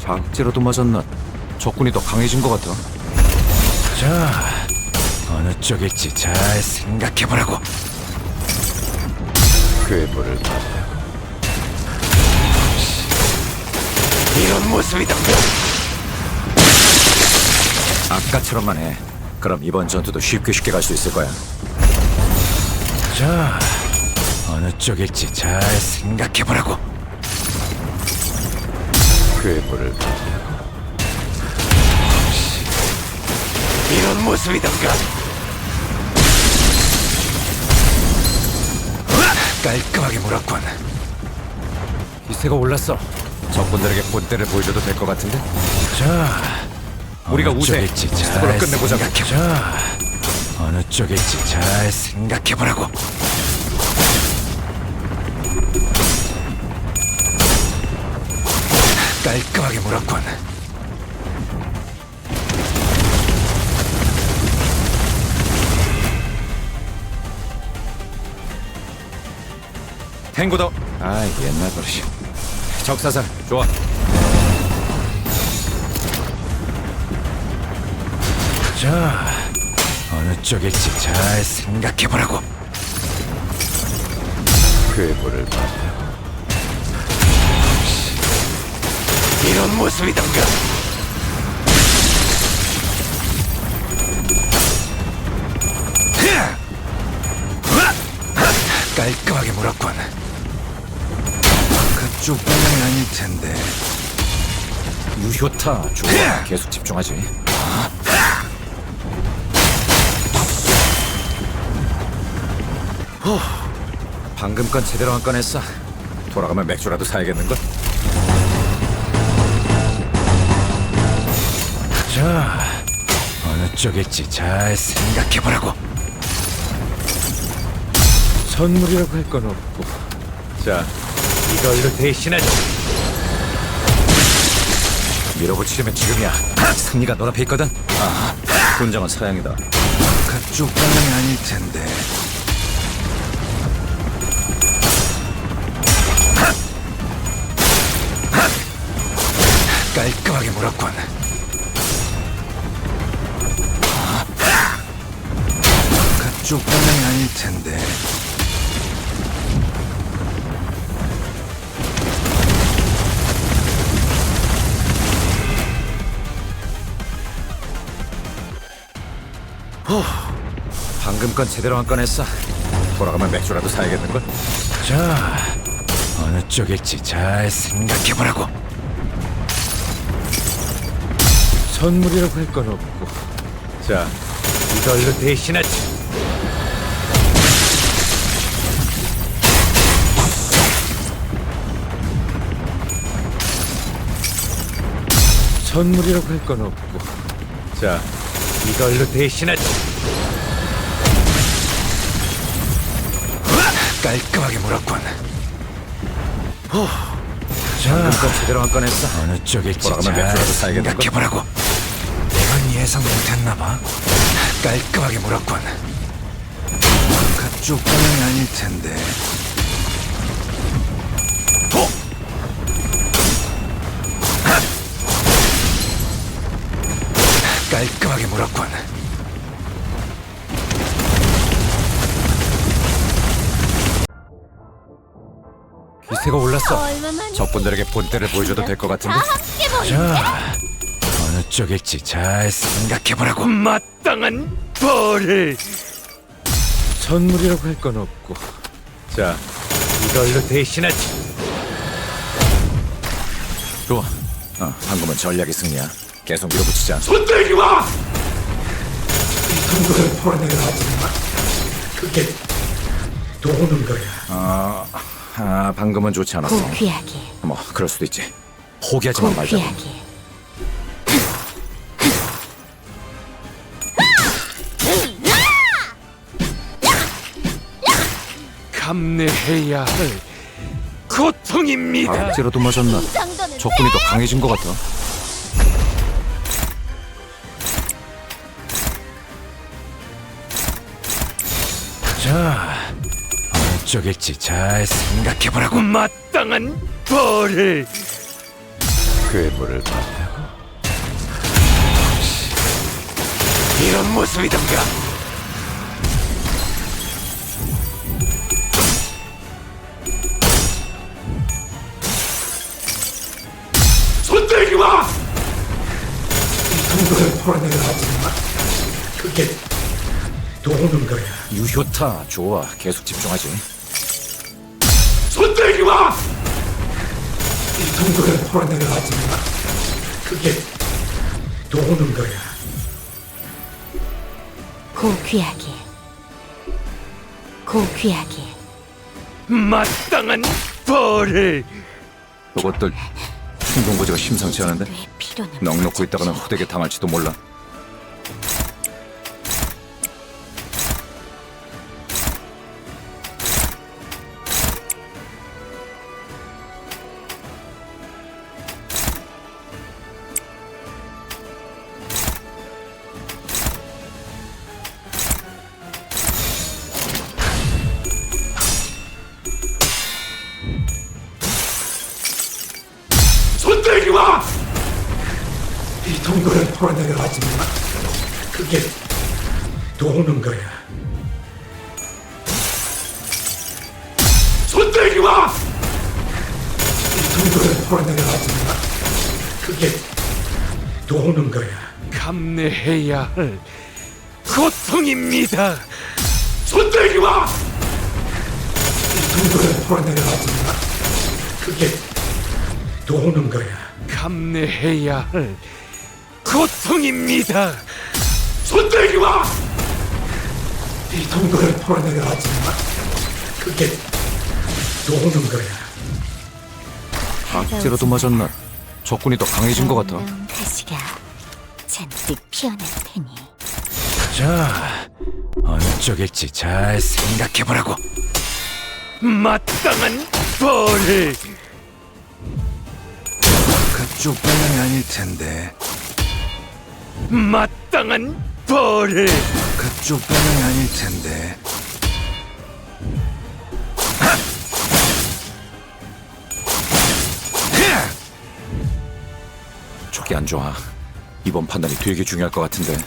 박제로도 맞았나? 적군이 더 강해진 것 같아. 자, 어느 쪽일지 잘 생각해보라고. 괴물을 이런 모습이던가. 아까처럼만 해. 그럼 이번 전투도 쉽게 갈 수 있을 거야. 자, 어느 쪽일지 잘 생각해보라고. 괴물을 이런 모습이던가. 깔끔하게 물었군. 기세가 올랐어. 적군들에게 본때를 보여줘도 될 것 같은데? 자, 우리가 어느 우세. 쪽일지 잘 스스로 끝내보자고. 자, 어느 쪽일지 잘 생각해보라고. 깔끔하게 물었군. 탱고더. 아, 옛날 버릇이. 적사살 좋아. 자, 어느 쪽일지 잘 생각해보라고. 괴물을 이런 모습이던가. 깔끔하게 물었군. 그쪽 방향이 아닐 텐데. 유효타 좋아. 계속 집중하지. 방금 건 제대로 안 꺼냈어. 돌아가면 맥주라도 사야겠는걸? 자, 어느 쪽일지 잘 생각해보라고. 선물이라고 할 건 없고. 자, 이걸로 대신하지. 밀어붙이려면 지금이야. 승리가 눈앞에 있거든. 아, 군장은 사양이다. 그쪽 방향이 아닐 텐데. 깔끔하게 물었군. 그쪽 방향이 아닐 텐데. 방금 건 제대로 안 꺼냈어. 돌아가면 맥주라도 사야겠는걸? 자, 어느 쪽일지 잘 생각해보라고. 선물이라고 할 건 없고. 자, 이걸로 대신하지. 선물이라고 할 건 없고. 자, 이걸로 대신하지. 깔끔하게 물었군. 방금 자, 건 제대로 안 꺼냈어. 어느 쪽일지 돌아가면 잘 맥주라도 사야겠는 걸? 생각해보라고. 이건 예상 못했나봐. 깔끔하게 물었군. 그쪽 방향이 아닐 텐데. 깔끔하게 물었군. 기세가 올랐어. 얼마만에 적군들에게 본때를 보여줘도 될 것 같은데? 함께 보니 자, 어느 쪽일지 잘 생각해보라고. 마땅한 벌을. 선물이라고 할 건 없고. 자, 이걸로 대신하지. 좋아. 방금은 전략의 승리야. 계속 밀어붙이자. 손들지 마! 동굴을 풀어내려 하지만 그게 도는 거야. 방금은 좋지 않았어. 고귀하게 뭐 그럴 수도 있지. 포기하지만 말자고. 고귀하게 감내해야 할 고통입니다. 박제로도 맞았나? 이 정도는 적군이 더 강해진 것 같아. 자, 어느 쪽일지 잘 생각해보라고. 마땅한 벌을. 괴물을 봤다고? 이런 모습이던가. 손 들지 마! 동굴을 풀어내려 하지 마. 그게 도는 거야. 유효타 좋아. 계속 집중하지. 손 들지 마! 이 동굴을 풀어내려 하지 마. 그게 도는 거야. 고귀하게 고귀하게 마땅한 벌을. 저것들 충동거지가 심상치 않은데? 뇌 피로는 넋 놓고 있다가는 후대게 당할지도 몰라. 손 들지 마! 이 동굴을 풀어내려 하지 마. 그게 도는 거야. 손 들지 마! 이 동굴을 풀어내려 하지 마. 그게 도는 거야. 감내해야 할 고통입니다. 손 들지 마! 이 동굴을 풀어내려 하지 마. 그게 도는 거야. 감내해야 할 고통입니다. 손 들지 마! 이 동굴을 풀어내려 하지 마. 그게 도는 거야. 박제라도 맞았나? 적군이 더 강해진 것 같아. 가시가 잔뜩 피어날 테니 자, 어느 쪽일지 잘 생각해보라고. 마땅한 벌을. 그쪽 방향이 아닐 텐데. 마땅한 벌을. 그쪽 방향이 아닐 텐데. 촉이 안 좋아. 이번 판단이 되게 중요할 것 같은데.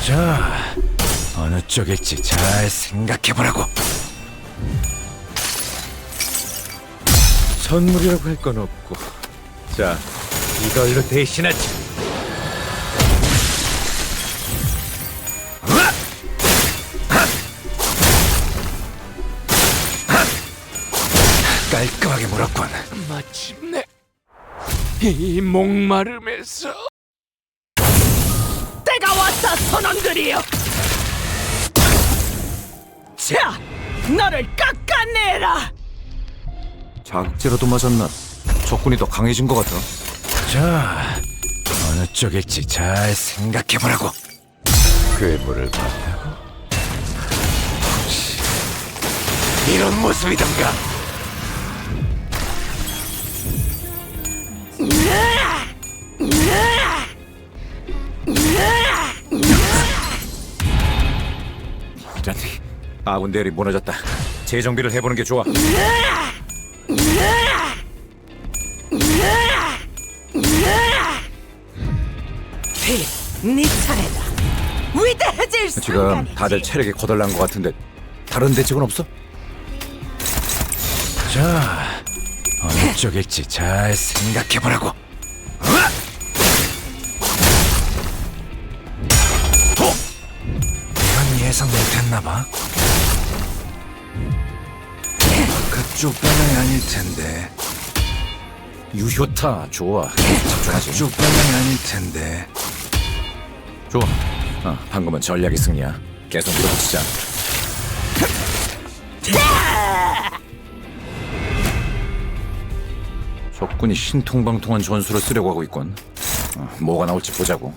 자, 어느 쪽일지 잘 생각해보라고. 선물이라고 할 건 없고. 자, 이걸로 대신하지. 깔끔하게 몰았군. 마침내 이 목마름에서 때가 왔다, 선원들이여. 자, 너를 깎아내라. 자극제라도 맞았나? 적군이 더 강해진 것 같아. 자, 어느 쪽일지 잘 생각해보라고. 괴물을 봤다고? 이런 모습이던가. 이런, 아군 대열이 무너졌다. 재정비를 해보는 게 좋아. 네 차례다. 위대해질 지금 순간이지. 다들 체력이 거덜난 것 같은데 다른 대책은 없어? 자, 어느 쪽일지 잘 생각해보라고. 이건 예상 못했나봐. 그쪽 방향이 아닐 텐데. 유효타 좋아. 집중하지. 그쪽 방향이 아닐 텐데. 좋아. 방금은 전략의 승리야. 계속 밀어붙이자. 적군이 신통방통한 전술을 쓰려고 하고 있군. 뭐가 나올지 보자고.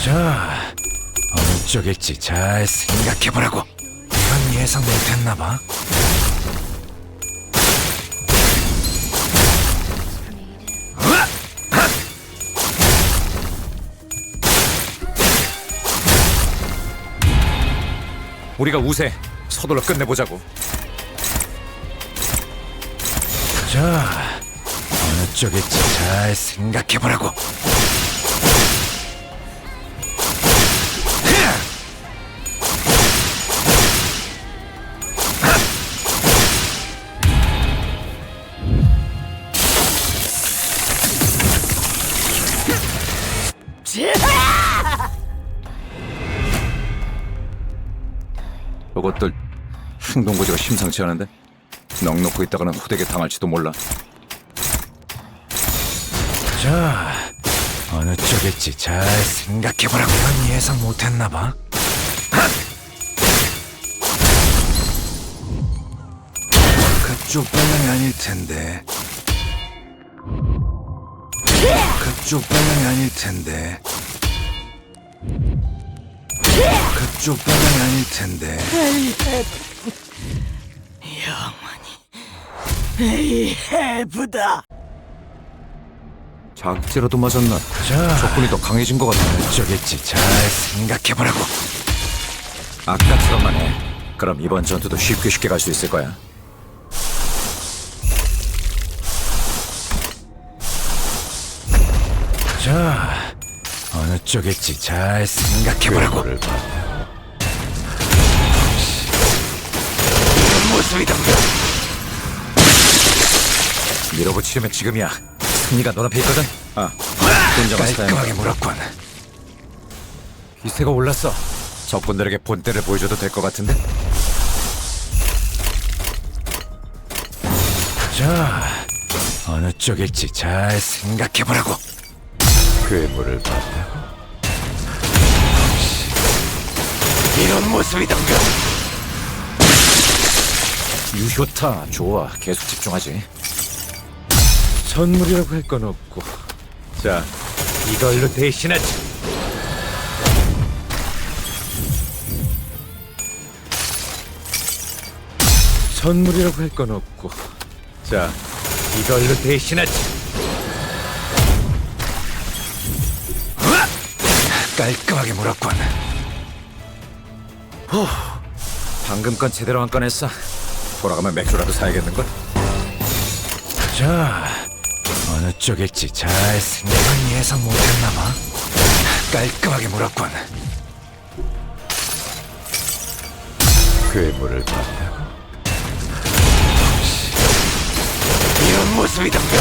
자, 어느 쪽일지 잘 생각해보라고. 이건 예상 못했나봐. 우리가 우세. 서둘러 끝내보자고. 자, 어느 쪽일지 잘 생각해보라고. 저것들 행동 고지가 심상치 않은데? 넋 놓고 있다가는 호되게 당할지도 몰라. 자, 어느 쪽일지 잘 생각해보라고. 난 예상 못했나봐. 그쪽 방향이 아닐 텐데. 그쪽 방향이 아닐 텐데. 그쪽 방향이 아닐 텐데. 에이 해부다. 자극제라도 맞았나? 자, 적군이 더 강해진 것 같아. 어느 쪽일지 잘 생각해보라고. 아까처럼만 해. 그럼 이번 전투도 쉽게 갈 수 있을 거야. 자, 어느 쪽일지 잘 생각해보라고. 모습이던가. 밀어붙이려면 지금이야. 승리가 눈앞에 있거든. 혼자만 깔끔하게 물었군. 기세가 올랐어. 적군들에게 본때를 보여줘도 될 것 같은데? 자, 어느 쪽일지 잘 생각해보라고. 괴물을 봤다고? 이런 모습이던가. 유효타 좋아. 계속 집중하지. 선물이라고 할 건 없고. 자, 이걸로 대신하지. 선물이라고 할 건 없고. 자, 이걸로 대신하지. 깔끔하게 물었군. 방금 건 제대로 한 건 했어. 돌아가면 맥주라도 사야겠는걸? 자, 어느 쪽일지 잘 생각은 예상 못했나봐. 깔끔하게 물었군. 괴물을 봤다고? 이런 모습이던가.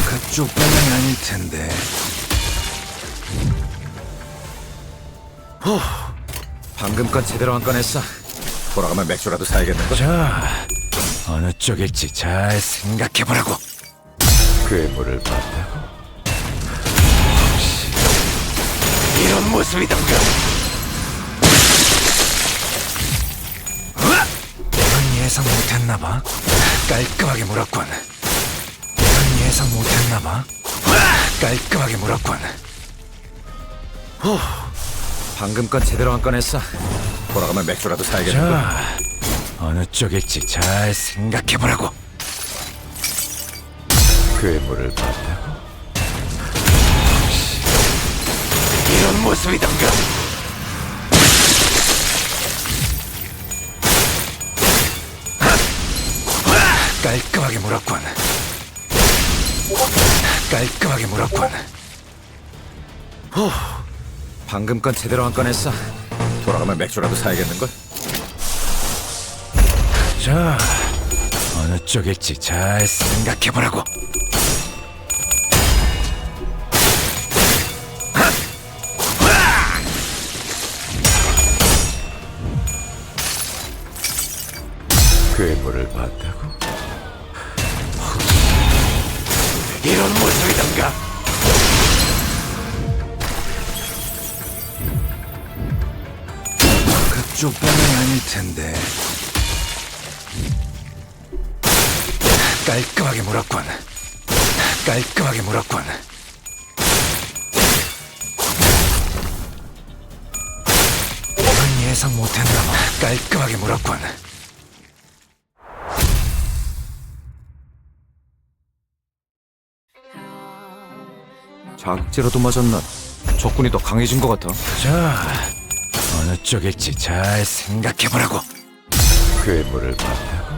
그쪽 방향이 아닐 텐데. 방금 건 제대로 한 건 했어. 돌아가면 맥주라도 사야겠는걸? 자, 어느 쪽일지 잘 생각해보라고. 괴물을 봤다고? 이런 모습이던가. 이건 예상 못했나봐. 깔끔하게 물었군. 이건 예상 못했나봐. 깔끔하게 물었군. 방금 건 제대로 한 건 했어. 돌아가면 맥주라도 사야겠는걸? 자, 어느 쪽일지 잘 생각해보라고. 괴물을 봤다고? 이런 모습이던가. 깔끔하게 물었군. 깔끔하게 물었군. 방금 건 제대로 한 건 했어. 돌아가면 맥주라도 사야겠는걸? 자, 어느 쪽일지 잘 생각해보라고. 괴물을 봤다고? 이런 모습이던가. 그쪽 방향이 아닐 텐데. 깔끔하게 물었군. 깔끔하게 물었군. 이건 예상 못했나봐. 깔끔하게 물었군. 자극제라도 맞았나? 적군이 더 강해진 것 같아. 자, 어느 쪽일지 잘 생각해보라고. 괴물을 봤다고?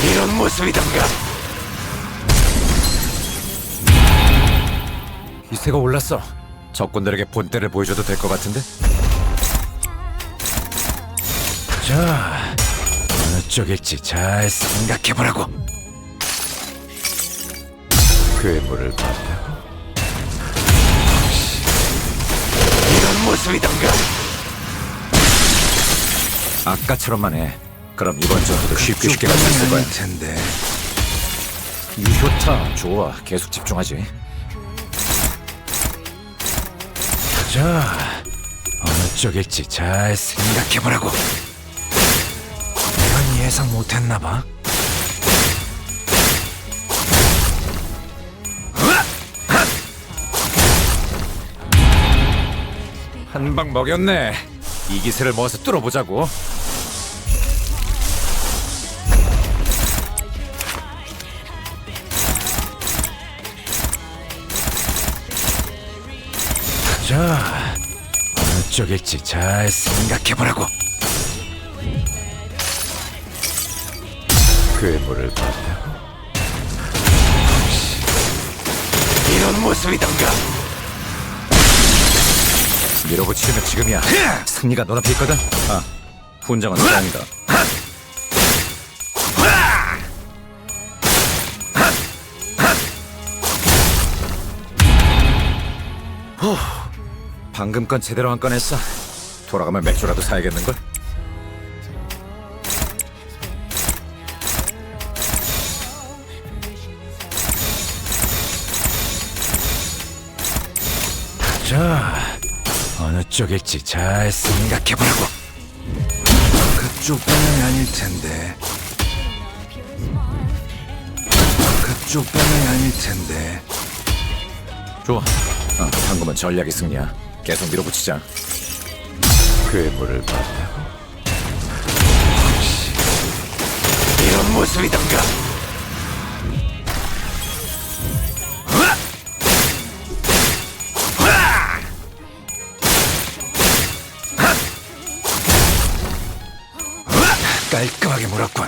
이런 모습이던가. 기세가 올랐어. 적군들에게 본때를 보여줘도 될 것 같은데? 자, 어느 쪽일지 잘 생각해보라고. 괴물을 봤다고? 이런 모습이던가. 아까처럼만 해. 그럼 이번 전투도 쉽게 갈 수 있을 거야. 텐데. 유효타 좋아. 계속 집중하지. 자, 어느 쪽일지 잘 생각해보라고. 이건 예상 못했나봐. 한 방 먹였네. 이 기세를 모아서 뚫어보자고. 자, 어느 쪽일지 잘 생각해보라고. 괴물을 봤다고? 이런 모습이던가. 밀어붙이면 지금이야. 승리가 눈앞에 있거든. 아, 훈장은 사랑이다. 방금 건 제대로 안 꺼냈어. 돌아가면 맥주라도 사야겠는걸? 자, 어느 쪽일지 잘 생각해보라고. 그쪽 방향이 아닐 텐데. 그쪽 방향이 아닐 텐데. 좋아. 방금은 전략의 승리야. 계속 밀어붙이자. 괴물을 봤다고? 이런 모습이던가. 깔끔하게 물었군.